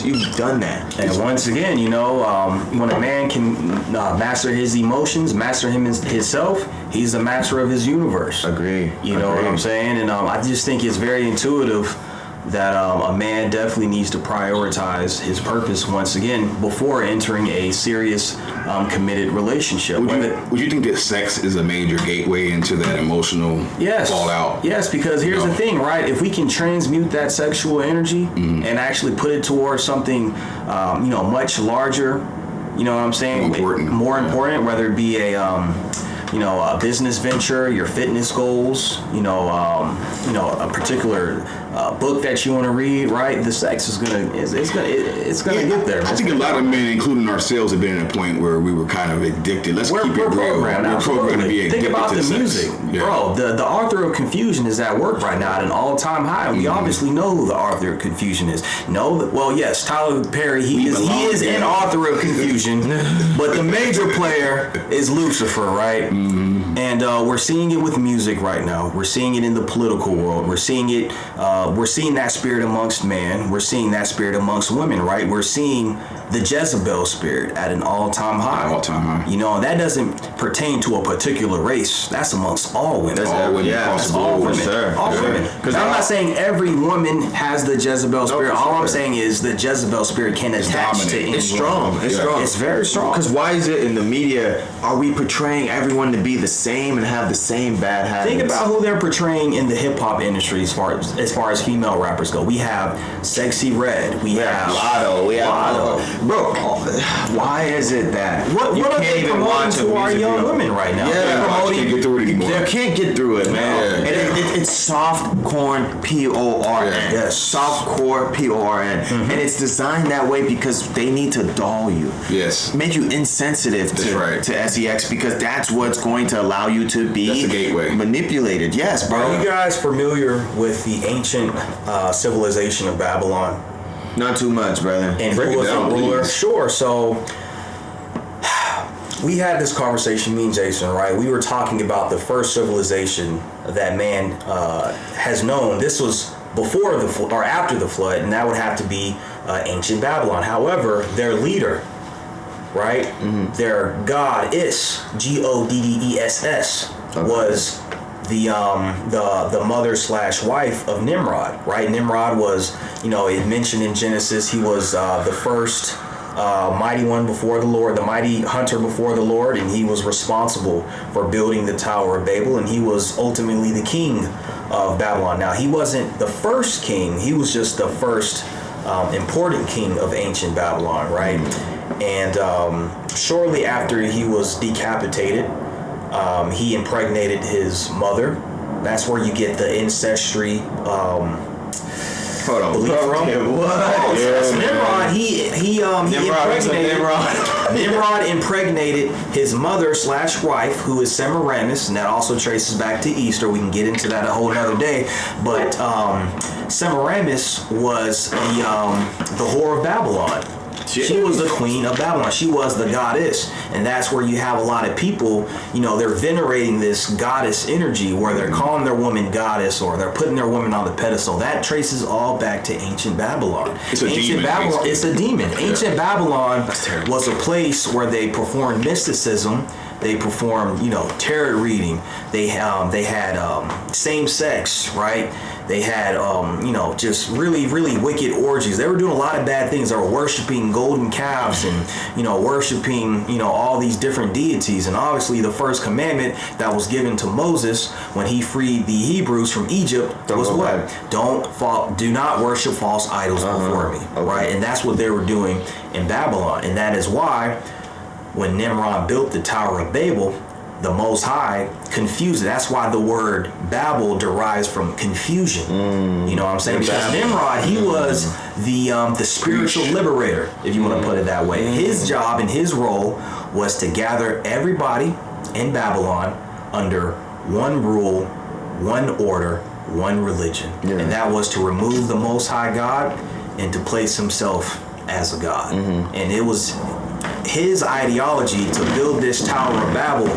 you've done that. And once again, when a man can master his emotions, master himself, he's the master of his universe. Agree. You know what I'm saying? And I just think it's very intuitive that a man definitely needs to prioritize his purpose once again before entering a serious committed relationship. Would you think that sex is a major gateway into that emotional fallout? Yes, because here's the thing, right? If we can transmute that sexual energy and actually put it towards something, much larger, you know what I'm saying? More important, whether it be a business venture, your fitness goals, a particular book that you want to read, right? The sex is gonna get there. I think a lot of men, including ourselves, have been at a point where we were kind of addicted. We're keep it real. We're programmed to be addicted. Think about to the sex. music, bro. The author of Confusion is at work right now at an all-time high. We obviously know who the author of Confusion is. Yes, Tyler Perry. He is an author of Confusion, but the major player is Lucifer, right? And we're seeing it with music right now. We're seeing it in the political world. We're seeing it. We're seeing that spirit amongst man. We're seeing that spirit amongst women, right? We're seeing the Jezebel spirit at an all-time high. And that doesn't pertain to a particular race. That's amongst all women. That's all women. That's all women. Sure. All women. Because I'm not saying every woman has the Jezebel spirit. All I'm saying is the Jezebel spirit can attach to anyone. It's strong. It's strong. It's very strong. Because why is it in the media, are we portraying everyone to be the same and have the same bad habits? Think about who they're portraying in the hip-hop industry as far as female rappers go. We have Sexy Red. We have Lotto. Bro, why is it that you can't even watch to our young women right now? Can't get through it anymore. They can't get through it, man. It's soft corn PORN. Yes. Soft core PORN. And it's designed that way because they need to dull you. Yes. Make you insensitive to sex because that's what's going to allow you to be That's the gateway. Manipulated. Yes, bro. Are you guys familiar with the ancient civilization of Babylon? Not too much, brother. And who was the ruler? Sure. So we had this conversation, me and Jason, right? We were talking about the first civilization that man has known. This was before the flood or after the flood, and that would have to be ancient Babylon. However, their leader, right? Their goddess, Goddess, was the mother/wife of Nimrod, right? Nimrod was, it mentioned in Genesis, he was the first mighty one before the Lord, the mighty hunter before the Lord, and he was responsible for building the Tower of Babel, and he was ultimately the king of Babylon. Now, he wasn't the first king, he was just the first important king of ancient Babylon, right? And shortly after he was decapitated, he impregnated his mother. That's where you get the ancestry Hold on. belief from. Nimrod, Nimrod impregnated his mother/wife, who is Semiramis, and that also traces back to Easter. We can get into that a whole other day. But Semiramis was the whore of Babylon. She was the queen of Babylon. She was the goddess. And that's where you have a lot of people, they're venerating this goddess energy where they're calling their woman goddess or they're putting their woman on the pedestal. That traces all back to ancient Babylon. It's a demon. Ancient Babylon was a place where they performed mysticism. They performed, tarot reading. They had same sex, right? They had, just really, really wicked orgies. They were doing a lot of bad things. They were worshiping golden calves and, worshiping, all these different deities. And obviously the first commandment that was given to Moses when he freed the Hebrews from Egypt was what? Do not worship false idols before me, right? And that's what they were doing in Babylon. And that is why when Nimrod built the Tower of Babel, the Most High confused it. That's why the word Babel derives from confusion. You know what I'm saying? Because Nimrod, he was the spiritual liberator, if you want to put it that way. His job and his role was to gather everybody in Babylon under one rule, one order, one religion. And that was to remove the Most High God and to place himself as a God. And it was his ideology to build this Tower of Babel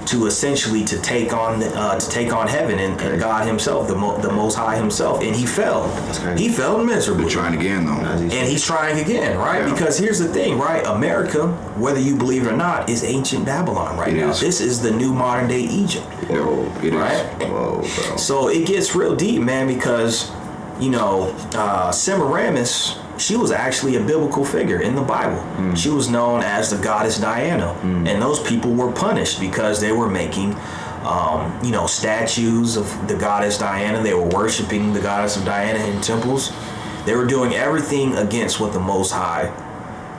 to essentially to take on heaven and God Himself, the Most High Himself, and he fell. He fell miserably. They're trying again, though. And he's trying again, right? Yeah. Because here's the thing, right? America, whether you believe it or not, is ancient Babylon right now. This is the new modern day Egypt. Whoa, it right? is. Whoa, bro. So it gets real deep, man, because, Semiramis, she was actually a biblical figure in the Bible. She was known as the goddess Diana. And those people were punished because they were making, statues of the goddess Diana. They were worshiping the goddess of Diana in temples. They were doing everything against what the Most High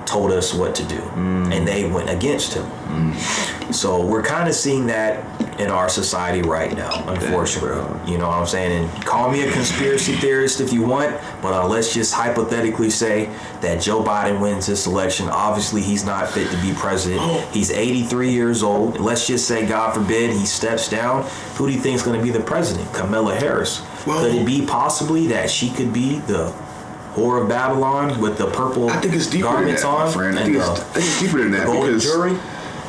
told us what to do. And they went against him. So we're kind of seeing that in our society right now, unfortunately. You know what I'm saying? And call me a conspiracy theorist if you want, but let's just hypothetically say that Joe Biden wins this election. Obviously, he's not fit to be president. He's 83 years old. Let's just say, God forbid, he steps down. Who do you think is going to be the president? Kamala Harris. Could it be possibly that she could be the whore of Babylon with the purple garments on? Friend. I think it's deeper than that, because jury?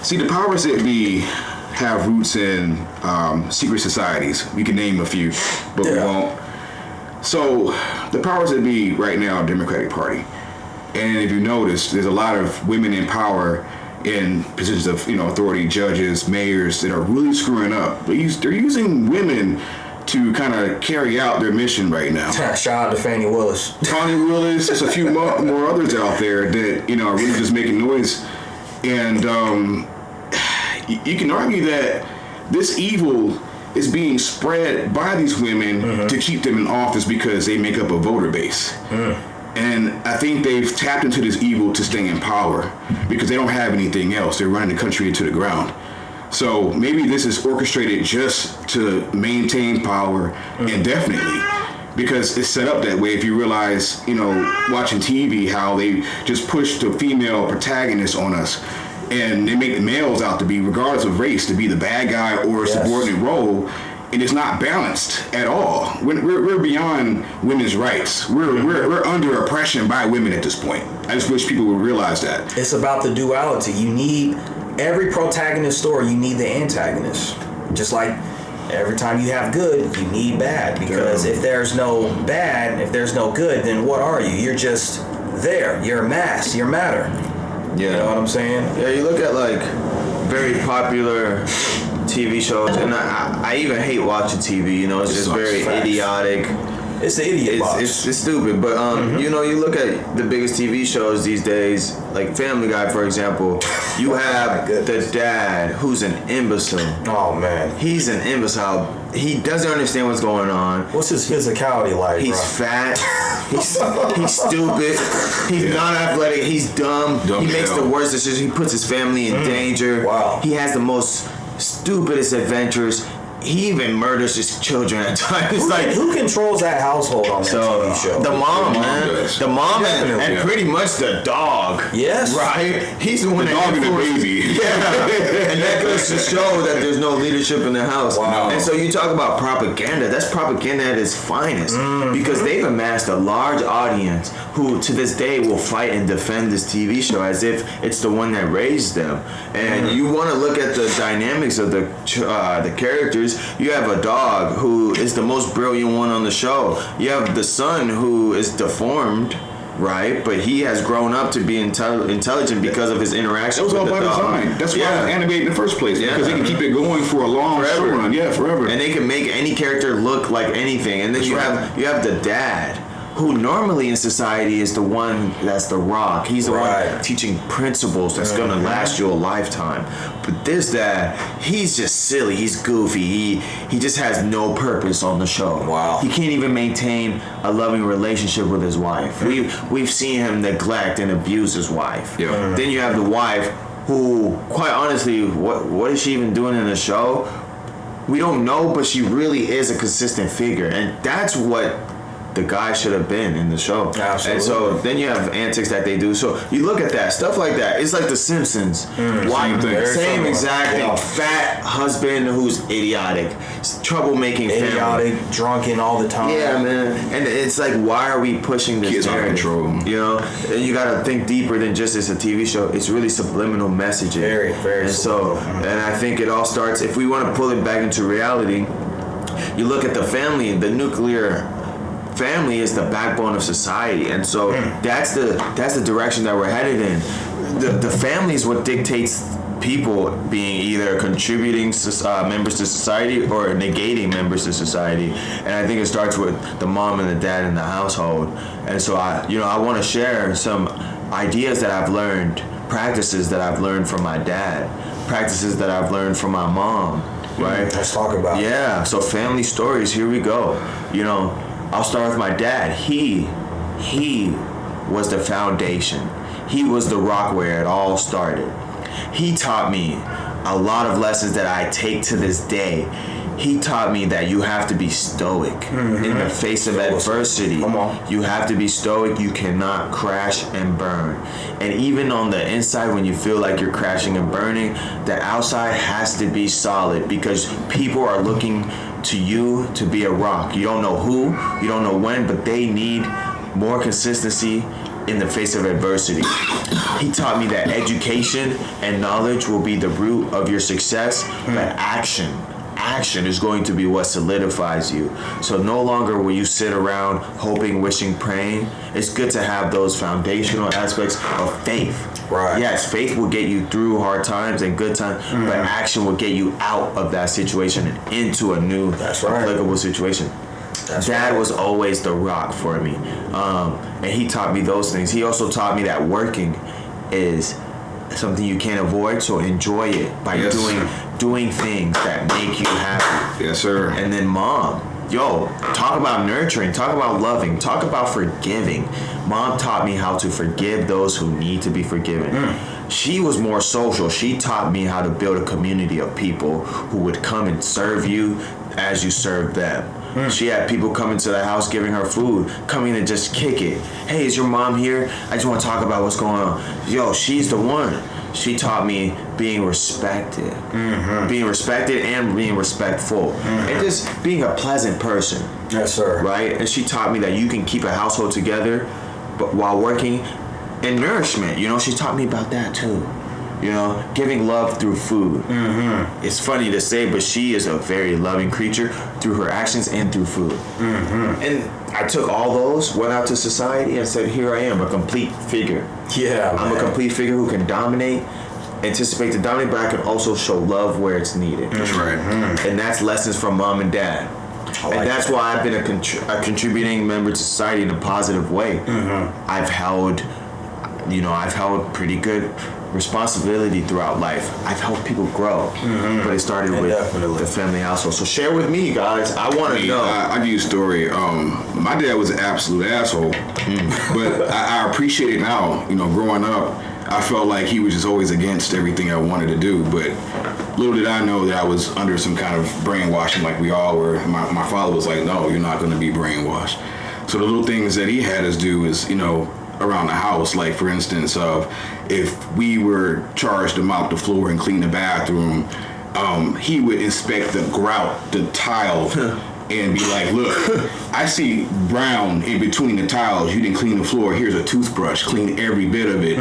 See, the powers that be have roots in secret societies. We can name a few, but we won't. So the powers that be right now are Democratic Party. And if you notice, there's a lot of women in power in positions of authority, judges, mayors, that are really screwing up. They're using women to kind of carry out their mission right now. Shout out to Fannie Willis. Fannie Willis, there's a few more others out there that are really just making noise. And you can argue that this evil is being spread by these women to keep them in office because they make up a voter base. And I think they've tapped into this evil to stay in power because they don't have anything else. They're running the country into the ground. So maybe this is orchestrated just to maintain power indefinitely, because it's set up that way. If you realize, watching TV, how they just push the female protagonist on us, and they make the males out to be, regardless of race, to be the bad guy or a subordinate role, and it's not balanced at all. We're beyond women's rights. We're under oppression by women at this point. I just wish people would realize that. It's about the duality. You need every protagonist story. You need the antagonist. Just like every time you have good, you need bad. Because if there's no bad, if there's no good, then what are you? You're just there. You're mass. You're matter. Yeah. You know what I'm saying? Yeah, you look at very popular TV shows, and I even hate watching TV. It's just very idiotic. It's the idiot box. It's stupid, but you look at the biggest TV shows these days, like Family Guy, for example. You have the dad who's an imbecile. Oh man, he's an imbecile. He doesn't understand what's going on. What's his physicality like? He's fat. He's stupid. He's not athletic. He's dumb. He makes the worst decisions. He puts his family in danger. Wow. He has the most stupidest adventures. He even murders his children at times. Who controls that household on that TV show? The mom, man. The mom and pretty much the dog. Yes. Right? He's the one dog and the baby. Yeah. And that goes to show that there's no leadership in the house. Wow. And so you talk about propaganda. That's propaganda at its finest. Because they've amassed a large audience who to this day will fight and defend this TV show as if it's the one that raised them. And you want to look at the dynamics of the characters. You have a dog who is the most brilliant one on the show. You have the son who is deformed, right? But he has grown up to be intelligent because of his interaction with the dog. That was all by design. That's why I was animated in the first place. Because they can keep it going for a long run. Yeah, forever. And they can make any character look like anything. And then you have the dad, who normally in society is the one that's the rock. He's the one teaching principles that's going to last you a lifetime. But this dad, he's just silly. He's goofy. He just has no purpose on the show. Wow. He can't even maintain a loving relationship with his wife. We've seen him neglect and abuse his wife. Yeah. Then you have the wife who, quite honestly, what is she even doing in the show? We don't know, but she really is a consistent figure. And that's what the guy should have been in the show. Absolutely. And so then you have antics that they do. So you look at that stuff like that. It's like The Simpsons. White, same exact thing. Yeah. Fat husband who's idiotic, troublemaking, idiotic, family. drunken all the time. Yeah, man. And it's like, why are we pushing this Kids out of narrative? control. You know, and you got to think deeper than just it's a TV show. It's really subliminal messaging. Very, very. And so, and I think it all starts, if we want to pull it back into reality, you look at the family, the nuclear family is the backbone of society, and so that's the direction that we're headed in. The family is what dictates people being either contributing members to society or negating members to society. And I think it starts with the mom and the dad in the household. And so I want to share some ideas that I've learned, practices that I've learned from my dad, practices that I've learned from my mom, right? Let's talk about it. Yeah, so family stories, here we go. I'll start with my dad. He was the foundation. He was the rock where it all started. He taught me a lot of lessons that I take to this day. He taught me that you have to be stoic in the face of adversity. Come on. You have to be stoic. You cannot crash and burn. And even on the inside, when you feel like you're crashing and burning, the outside has to be solid, because people are looking to you to be a rock. You don't know who, you don't know when, but they need more consistency in the face of adversity. He taught me that education and knowledge will be the root of your success, but action is going to be what solidifies you. So no longer will you sit around hoping, wishing, praying. It's good to have those foundational aspects of faith. Right. Yes, faith will get you through hard times and good times, but action will get you out of that situation and into a new, applicable situation. Dad was always the rock for me, and he taught me those things. He also taught me that working is something you can't avoid, so enjoy it by doing things that make you happy. Yes, sir. And then mom, talk about nurturing, talk about loving, talk about forgiving. Mom taught me how to forgive those who need to be forgiven. She was more social. She taught me how to build a community of people who would come and serve you as you serve them. She had people coming to the house, giving her food, coming to just kick it. Hey, is your mom here? I just want to talk about what's going on. She's the one. She taught me being respected. Being respected and being respectful. And just being a pleasant person. Yes, sir. Right? And she taught me that you can keep a household together but while working in nourishment. She taught me about that too. Giving love through food. It's funny to say, but she is a very loving creature through her actions and through food. And I took all those, went out to society, and said, here I am, a complete figure. Yeah, I'm a complete figure who can anticipate to dominate, but I can also show love where it's needed. That's right. And that's lessons from mom and dad. And that's why I've been a contributing member to society in a positive way. I've held pretty good responsibility throughout life. I've helped people grow, but it started with the family household. So share with me, guys. I want to know. I'll give you a story. My dad was an absolute asshole, but I appreciate it now. Growing up, I felt like he was just always against everything I wanted to do, but little did I know that I was under some kind of brainwashing like we all were. My father was like, no, you're not going to be brainwashed. So the little things that he had us do is, around the house, like for instance, if we were charged to mop the floor and clean the bathroom, he would inspect the grout, the tile, and be like, look, I see brown in between the tiles. You didn't clean the floor. Here's a toothbrush. Clean every bit of it.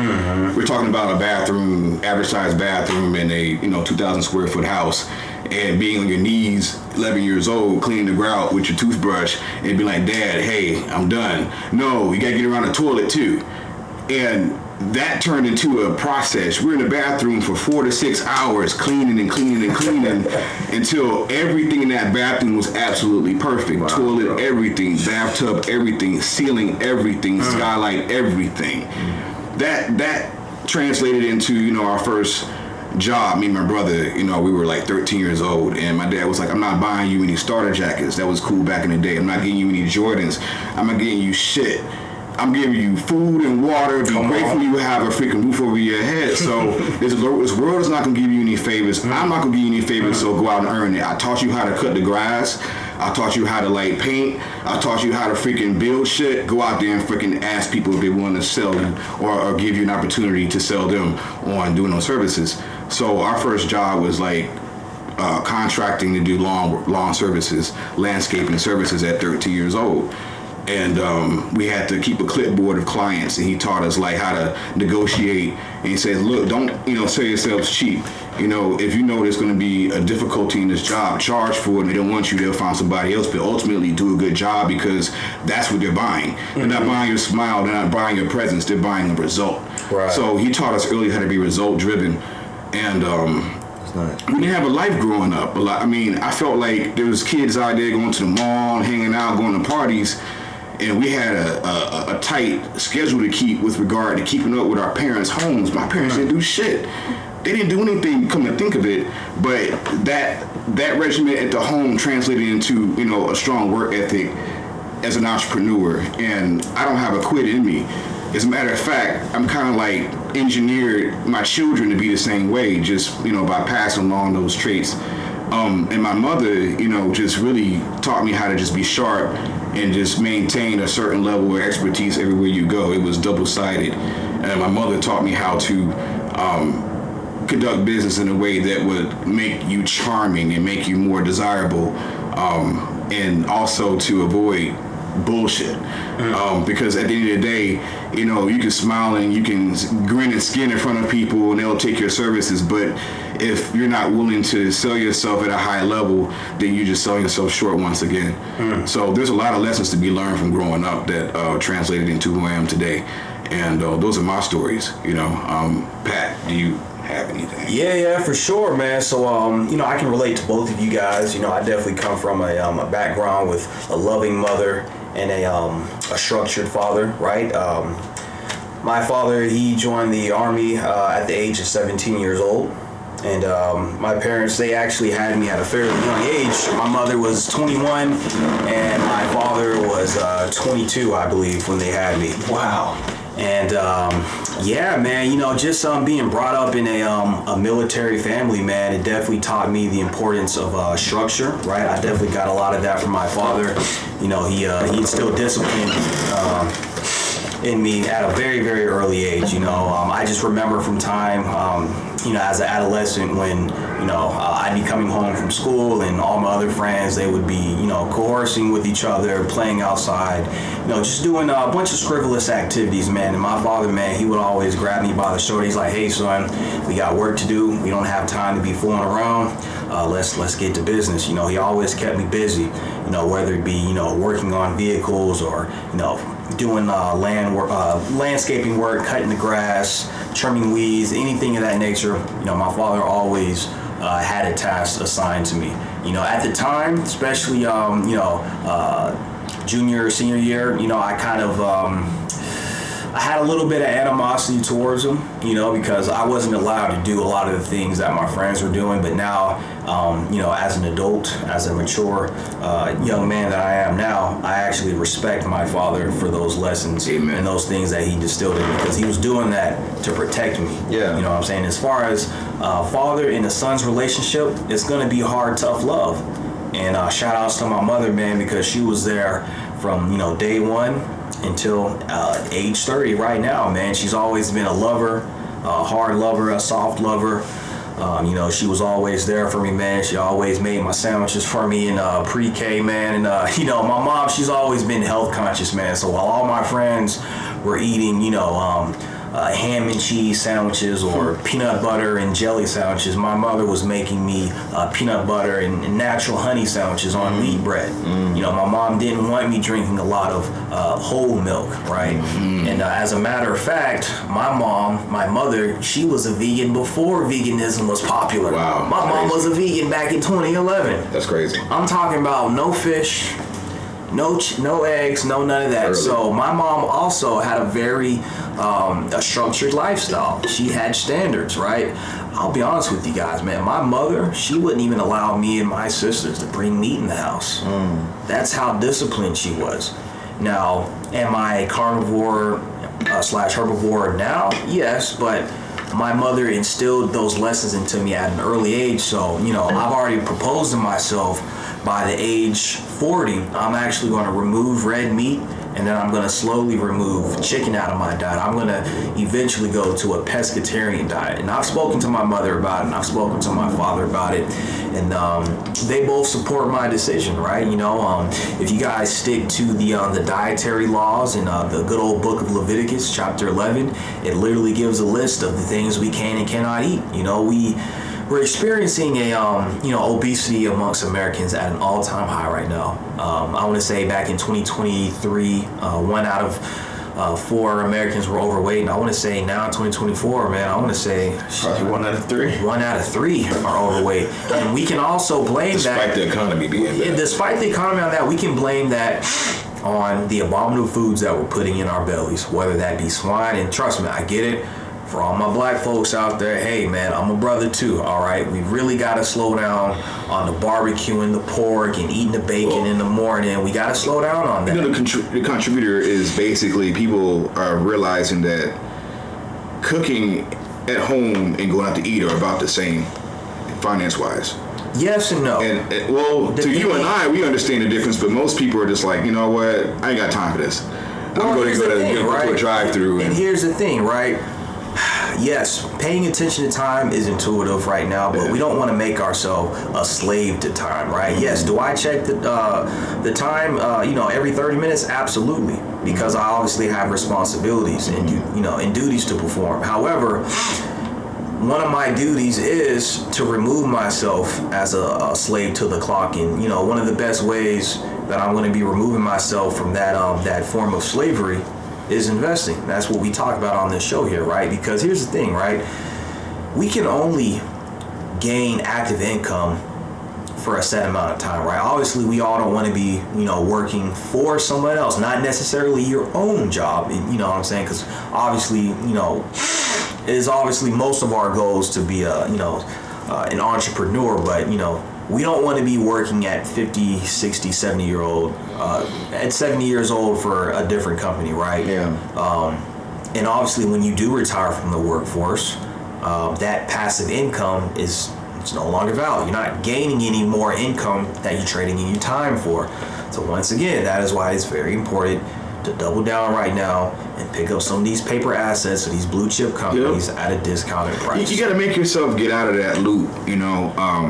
We're talking about a bathroom, average size bathroom in a 2,000 square foot house, and being on your knees, 11 years old, cleaning the grout with your toothbrush, and be like, Dad, hey, I'm done. No, you gotta get around the toilet too. And that turned into a process. We're in the bathroom for 4 to 6 hours, cleaning and cleaning and cleaning until everything in that bathroom was absolutely perfect. Wow. Toilet, everything, bathtub, everything, ceiling, everything, skylight, everything. That translated into, our first job. Me and my brother, we were like 13 years old, and my dad was like, I'm not buying you any starter jackets. That was cool back in the day. I'm not getting you any Jordans. I'm not getting you shit. I'm giving you food and water. Be grateful you have a freaking roof over your head. So this world is not going to give you any favors. I'm not going to give you any favors, so go out and earn it. I taught you how to cut the grass. I taught you how to like paint. I taught you how to freaking build shit. Go out there and freaking ask people if they want to sell you or give you an opportunity to sell them on doing those services. So our first job was like contracting to do lawn services, landscaping services at 13 years old. And we had to keep a clipboard of clients, and he taught us like how to negotiate. And he said, look, don't sell yourselves cheap. If you know there's going to be a difficulty in this job, charge for it. And they don't want you, they'll find somebody else, but ultimately do a good job, because that's what they're buying. They're not buying your smile, they're not buying your presence, they're buying a result. Right. So he taught us early how to be result driven. And we didn't have a life growing up. I felt like there was kids out there going to the mall, hanging out, going to parties. And we had a tight schedule to keep with regard to keeping up with our parents' homes. My parents didn't do shit. They didn't do anything, come to think of it. But that regimen at the home translated into, a strong work ethic as an entrepreneur. And I don't have a quit in me. As a matter of fact, I'm kind of like engineered my children to be the same way, just, by passing along those traits. And my mother, just really taught me how to just be sharp and just maintain a certain level of expertise everywhere you go. It was double-sided. And my mother taught me how to conduct business in a way that would make you charming and make you more desirable, and also to avoid bullshit. Because at the end of the day, you can smile and you can grin and skin in front of people and they'll take your services, but if you're not willing to sell yourself at a high level, then you're just selling yourself short once again. So there's a lot of lessons to be learned from growing up that translated into who I am today. And those are my stories. Pat, do you have anything? Yeah, for sure, man. So, I can relate to both of you guys. I definitely come from a background with a loving mother and a structured father, right? My father, he joined the Army at the age of 17 years old. And my parents, they actually had me at a fairly young age. My mother was 21 and my father was 22, I believe, when they had me. Wow. And yeah, man, just being brought up in a military family, man, it definitely taught me the importance of structure, right? I definitely got a lot of that from my father. He instilled discipline in me at a very, very early age. I just remember from time, as an adolescent when, I'd be coming home from school and all my other friends, they would be, coercing with each other, playing outside, just doing a bunch of frivolous activities, man. And my father, man, he would always grab me by the shoulder. He's like, hey, son, we got work to do. We don't have time to be fooling around. Let's get to business. He always kept me busy, whether it be, working on vehicles or, doing landscaping work, cutting the grass, trimming weeds, anything of that nature. My father always had a task assigned to me. At the time, especially junior, senior year, I kind of I had a little bit of animosity towards him, because I wasn't allowed to do a lot of the things that my friends were doing. But now, as an adult, as a mature young man that I am now, I actually respect my father for those lessons. Amen. And those things that he distilled in me, because he was doing that to protect me. Yeah. You know what I'm saying? As far as father and a son's relationship, it's going to be hard, tough love. And shout outs to my mother, man, because she was there from, day one until age 30 right now, man. She's always been a lover, a hard lover, a soft lover. She was always there for me, man. She always made my sandwiches for me in pre-K, man. And, my mom, she's always been health conscious, man. So while all my friends were eating, ham and cheese sandwiches or peanut butter and jelly sandwiches, my mother was making me peanut butter and natural honey sandwiches on wheat bread. My mom didn't want me drinking a lot of whole milk, right? And as a matter of fact, my mother, she was a vegan before veganism was popular. Wow. My mom was a vegan back in 2011. That's crazy. I'm talking about no fish, no eggs, no none of that. Early. So my mom also had a very a structured lifestyle. She had standards, right? I'll be honest with you guys, man. My mother, she wouldn't even allow me and my sisters to bring meat in the house. That's how disciplined she was. Now, am I carnivore slash herbivore now? Yes, but my mother instilled those lessons into me at an early age. So, I've already proposed to myself by the age 40, I'm actually going to remove red meat, and then I'm going to slowly remove chicken out of my diet. I'm going to eventually go to a pescatarian diet. And I've spoken to my mother about it, and I've spoken to my father about it, and they both support my decision, right? You know, if you guys stick to the dietary laws in the good old book of Leviticus, chapter 11, it literally gives a list of the things we can and cannot eat. You know, we're experiencing a obesity amongst Americans at an all-time high right now. I want to say back in 2023, 1 out of 4 Americans were overweight, and I want to say now in 2024, man, I want to say probably 1 out of 3. 1 out of 3 are overweight, and we can also blame despite the economy being bad. Despite the economy on that, we can blame that on the abominable foods that we're putting in our bellies, whether that be swine. And trust me, I get it. For all my black folks out there, hey man, I'm a brother too, all right? We really got to slow down on the barbecuing the pork and eating the bacon in the morning. We got to slow down on that. You know, the contributor is basically people are realizing that cooking at home and going out to eat are about the same finance-wise. Yes and no. And well, to you and I, we understand the difference, but most people are just like, you know what, I ain't got time for this. I'm going to go to a drive-through. And here's the thing, right? Yes, paying attention to time is intuitive right now, but we don't want to make ourselves a slave to time, right? Yes, do I check the time, every 30 minutes? Absolutely, because I obviously have responsibilities and and duties to perform. However, one of my duties is to remove myself as a slave to the clock, and one of the best ways that I'm going to be removing myself from that form of slavery is investing. That's what we talk about on this show here, right? Because here's the thing, right? We can only gain active income for a set amount of time, right? Obviously, we all don't want to be, working for someone else, not necessarily your own job, you know what I'm saying? Because obviously, it is obviously most of our goals to be an entrepreneur, but, we don't want to be working at 50, 60, 70 at 70 years old for a different company, right? Yeah. And obviously when you do retire from the workforce, that passive income it's no longer valid. You're not gaining any more income that you're trading in your time for. So once again, that is why it's very important to double down right now and pick up some of these paper assets of these blue chip companies at a discounted price. You got to make yourself get out of that loop.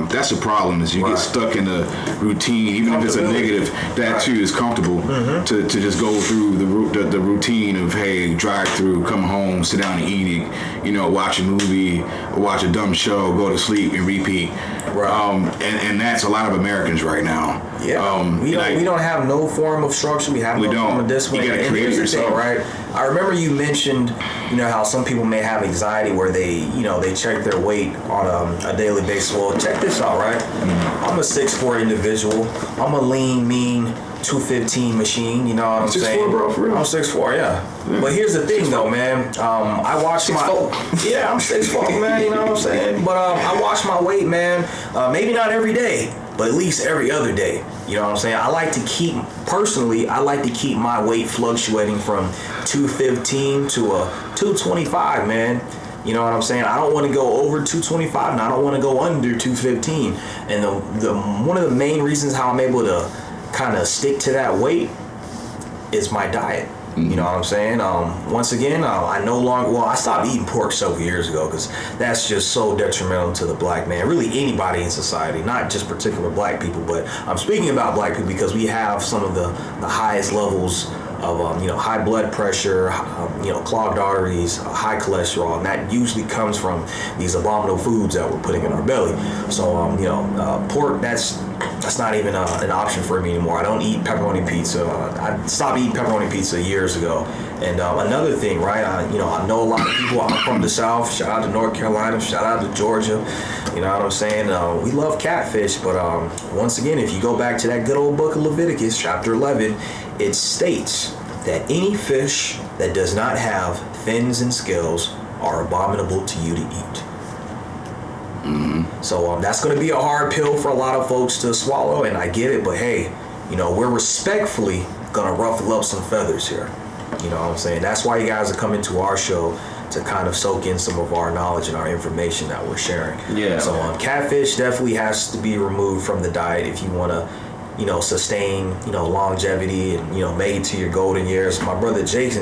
That's the problem is you get stuck in the routine, even if it's a negative. That too is comfortable to just go through the routine of hey, drive through, come home, sit down and eat it. Watch a movie, watch a dumb show, go to sleep and repeat. Right. And that's a lot of Americans right now. Yeah. We don't have no form of structure. We have no form of discipline. You got to create yourself, right? I remember you mentioned, how some people may have anxiety where they check their weight on a daily basis. Well, check this out, right? I'm a 6'4" individual. I'm a lean, mean 215 machine. You know what I'm saying? 6'4", bro, for real. I'm 6'4", yeah. But here's the thing, though, man. I watch I'm 6'4", man. You know what I'm saying? But I watch my weight, man. Maybe not every day, but at least every other day. You know what I'm saying? I like to keep my weight fluctuating from 215 to a 225, man. You know what I'm saying? I don't want to go over 225, and I don't want to go under 215. And the one of the main reasons how I'm able to kind of stick to that weight is my diet. You know what I'm saying? Once again, I stopped eating pork several years ago because that's just so detrimental to the black man, really anybody in society, not just particular black people, but I'm speaking about black people because we have some of the highest levels of high blood pressure, clogged arteries, high cholesterol, and that usually comes from these abominable foods that we're putting in our belly. So pork, that's not even an option for me anymore. I don't eat pepperoni pizza. I stopped eating pepperoni pizza years ago. And another thing, right? I know a lot of people. I'm from the South. Shout out to North Carolina. Shout out to Georgia. You know what I'm saying? We love catfish, but once again, if you go back to that good old book of Leviticus, chapter 11, it states that any fish that does not have fins and scales are abominable to you to eat. So that's going to be a hard pill for a lot of folks to swallow, and I get it, but hey, we're respectfully going to ruffle up some feathers here. You know what I'm saying? That's why you guys are coming to our show to kind of soak in some of our knowledge and our information that we're sharing. Yeah. So catfish definitely has to be removed from the diet if you want to, sustain, longevity and, make it to your golden years. My brother Jason